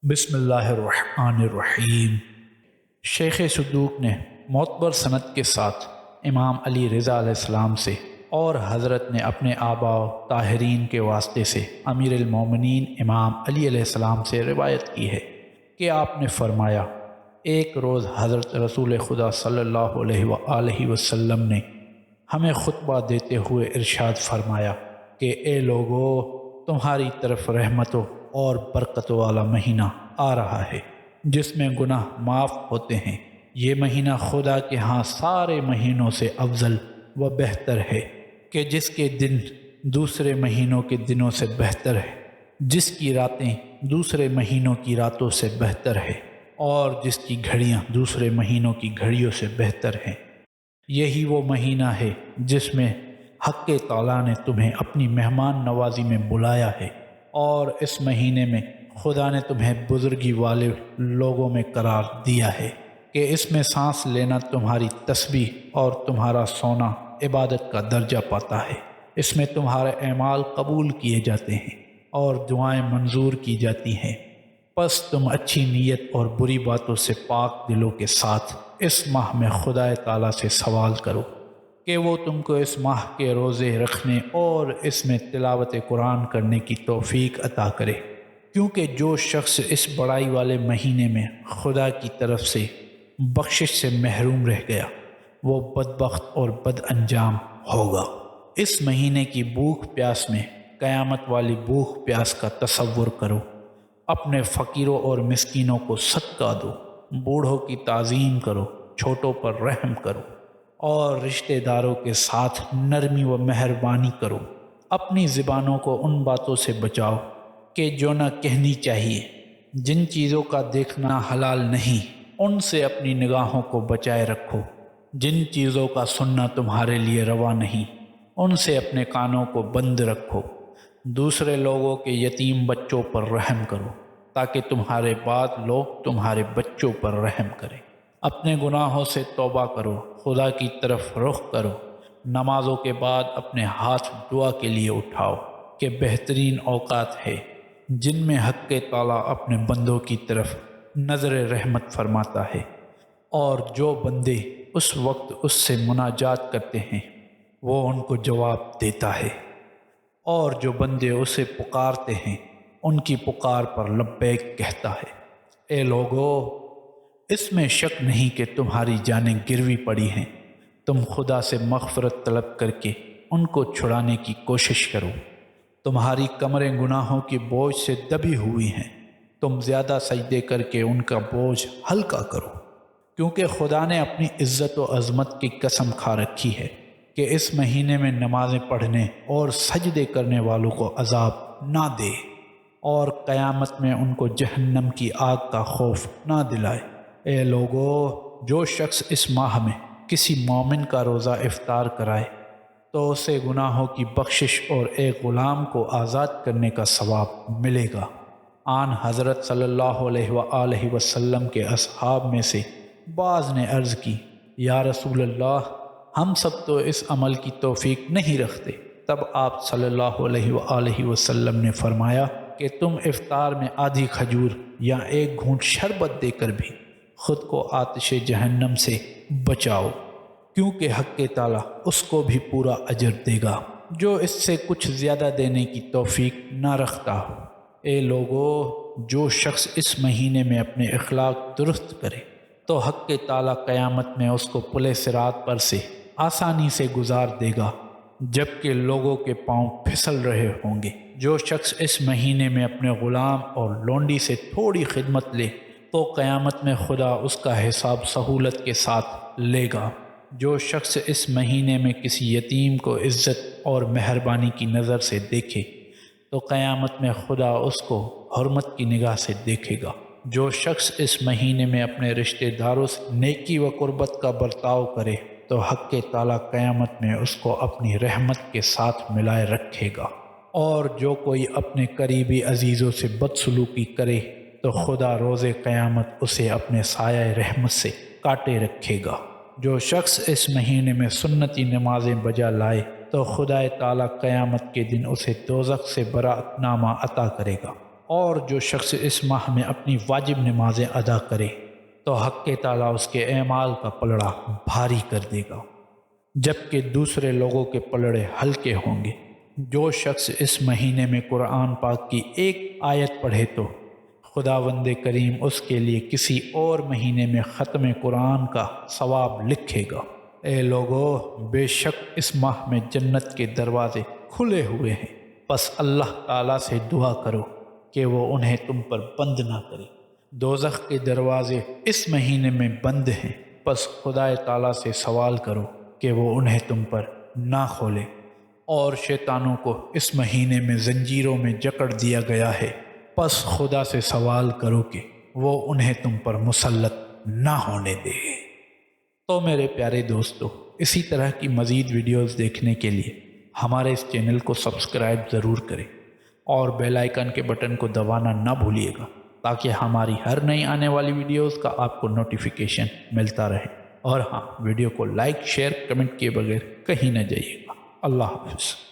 بسم اللہ الرحمن الرحیم۔ شیخ صدوق نے معتبر سند کے ساتھ امام علی رضا علیہ السلام سے اور حضرت نے اپنے آباء و طاہرین کے واسطے سے امیر المومنین امام علی علیہ السلام سے روایت کی ہے کہ آپ نے فرمایا، ایک روز حضرت رسول خدا صلی اللہ علیہ وآلہ وسلم نے ہمیں خطبہ دیتے ہوئے ارشاد فرمایا کہ اے لوگو، تمہاری طرف رحمتوں اور برکتوں والا مہینہ آ رہا ہے جس میں گناہ معاف ہوتے ہیں۔ یہ مہینہ خدا کے ہاں سارے مہینوں سے افضل و بہتر ہے کہ جس کے دن دوسرے مہینوں کے دنوں سے بہتر ہے، جس کی راتیں دوسرے مہینوں کی راتوں سے بہتر ہے، اور جس کی گھڑیاں دوسرے مہینوں کی گھڑیوں سے بہتر ہیں۔ یہی وہ مہینہ ہے جس میں حق تعالیٰ نے تمہیں اپنی مہمان نوازی میں بلایا ہے، اور اس مہینے میں خدا نے تمہیں بزرگی والے لوگوں میں قرار دیا ہے کہ اس میں سانس لینا تمہاری تسبیح اور تمہارا سونا عبادت کا درجہ پاتا ہے۔ اس میں تمہارے اعمال قبول کیے جاتے ہیں اور دعائیں منظور کی جاتی ہیں۔ پس تم اچھی نیت اور بری باتوں سے پاک دلوں کے ساتھ اس ماہ میں خدا تعالیٰ سے سوال کرو کہ وہ تم کو اس ماہ کے روزے رکھنے اور اس میں تلاوت قرآن کرنے کی توفیق عطا کرے، کیونکہ جو شخص اس بڑائی والے مہینے میں خدا کی طرف سے بخشش سے محروم رہ گیا وہ بدبخت اور بد انجام ہوگا۔ اس مہینے کی بھوک پیاس میں قیامت والی بھوک پیاس کا تصور کرو۔ اپنے فقیروں اور مسکینوں کو صدقہ دو، بوڑھوں کی تعظیم کرو، چھوٹوں پر رحم کرو، اور رشتہ داروں کے ساتھ نرمی و مہربانی کرو۔ اپنی زبانوں کو ان باتوں سے بچاؤ کہ جو نہ کہنی چاہیے۔ جن چیزوں کا دیکھنا حلال نہیں ان سے اپنی نگاہوں کو بچائے رکھو۔ جن چیزوں کا سننا تمہارے لیے روا نہیں ان سے اپنے کانوں کو بند رکھو۔ دوسرے لوگوں کے یتیم بچوں پر رحم کرو تاکہ تمہارے بعد لوگ تمہارے بچوں پر رحم کریں۔ اپنے گناہوں سے توبہ کرو، خدا کی طرف رخ کرو۔ نمازوں کے بعد اپنے ہاتھ دعا کے لیے اٹھاؤ کہ بہترین اوقات ہے جن میں حق تعالیٰ اپنے بندوں کی طرف نظر رحمت فرماتا ہے، اور جو بندے اس وقت اس سے مناجات کرتے ہیں وہ ان کو جواب دیتا ہے، اور جو بندے اسے پکارتے ہیں ان کی پکار پر لبیک کہتا ہے۔ اے لوگو، اس میں شک نہیں کہ تمہاری جانیں گروی پڑی ہیں۔ تم خدا سے مغفرت طلب کر کے ان کو چھڑانے کی کوشش کرو۔ تمہاری کمریں گناہوں کی بوجھ سے دبی ہوئی ہیں، تم زیادہ سجدے کر کے ان کا بوجھ ہلکا کرو، کیونکہ خدا نے اپنی عزت و عظمت کی قسم کھا رکھی ہے کہ اس مہینے میں نمازیں پڑھنے اور سجدے کرنے والوں کو عذاب نہ دے، اور قیامت میں ان کو جہنم کی آگ کا خوف نہ دلائے۔ اے لوگو، جو شخص اس ماہ میں کسی مومن کا روزہ افطار کرائے تو اسے گناہوں کی بخشش اور ایک غلام کو آزاد کرنے کا ثواب ملے گا۔ آن حضرت صلی اللہ علیہ وآلہ وسلم کے اصحاب میں سے بعض نے عرض کی، یا رسول اللہ، ہم سب تو اس عمل کی توفیق نہیں رکھتے۔ تب آپ صلی اللہ علیہ وآلہ وسلم نے فرمایا کہ تم افطار میں آدھی کھجور یا ایک گھونٹ شربت دے کر بھی خود کو آتش جہنم سے بچاؤ، کیونکہ حق تعالیٰ اس کو بھی پورا اجر دے گا جو اس سے کچھ زیادہ دینے کی توفیق نہ رکھتا ہو۔ اے لوگو، جو شخص اس مہینے میں اپنے اخلاق درست کرے تو حق تعالیٰ قیامت میں اس کو پل صراط پر سے آسانی سے گزار دے گا جبکہ لوگوں کے پاؤں پھسل رہے ہوں گے۔ جو شخص اس مہینے میں اپنے غلام اور لونڈی سے تھوڑی خدمت لے تو قیامت میں خدا اس کا حساب سہولت کے ساتھ لے گا۔ جو شخص اس مہینے میں کسی یتیم کو عزت اور مہربانی کی نظر سے دیکھے تو قیامت میں خدا اس کو حرمت کی نگاہ سے دیکھے گا۔ جو شخص اس مہینے میں اپنے رشتہ داروں سے نیکی و قربت کا برتاؤ کرے تو حق تعالیٰ قیامت میں اس کو اپنی رحمت کے ساتھ ملائے رکھے گا، اور جو کوئی اپنے قریبی عزیزوں سے بدسلوکی کرے تو خدا روز قیامت اسے اپنے سایہ رحمت سے کاٹے رکھے گا۔ جو شخص اس مہینے میں سنتی نمازیں بجا لائے تو خدا تعالیٰ قیامت کے دن اسے دوزخ سے براءت نامہ عطا کرے گا، اور جو شخص اس ماہ میں اپنی واجب نمازیں ادا کرے تو حق تعالیٰ اس کے اعمال کا پلڑا بھاری کر دے گا، جبکہ دوسرے لوگوں کے پلڑے ہلکے ہوں گے۔ جو شخص اس مہینے میں قرآن پاک کی ایک آیت پڑھے تو خداوند کریم اس کے لیے کسی اور مہینے میں ختم قرآن کا ثواب لکھے گا۔ اے لوگو، بے شک اس ماہ میں جنت کے دروازے کھلے ہوئے ہیں، پس اللہ تعالیٰ سے دعا کرو کہ وہ انہیں تم پر بند نہ کرے۔ دوزخ کے دروازے اس مہینے میں بند ہیں، پس خدا تعالیٰ سے سوال کرو کہ وہ انہیں تم پر نہ کھولے۔ اور شیطانوں کو اس مہینے میں زنجیروں میں جکڑ دیا گیا ہے، پس خدا سے سوال کرو کہ وہ انہیں تم پر مسلط نہ ہونے دے۔ تو میرے پیارے دوستو، اسی طرح کی مزید ویڈیوز دیکھنے کے لیے ہمارے اس چینل کو سبسکرائب ضرور کریں اور بیل آئیکن کے بٹن کو دبانا نہ بھولیے گا تاکہ ہماری ہر نئی آنے والی ویڈیوز کا آپ کو نوٹیفیکیشن ملتا رہے۔ اور ہاں، ویڈیو کو لائک، شیئر، کمنٹ کیے بغیر کہیں نہ جائیے گا۔ اللہ حافظ۔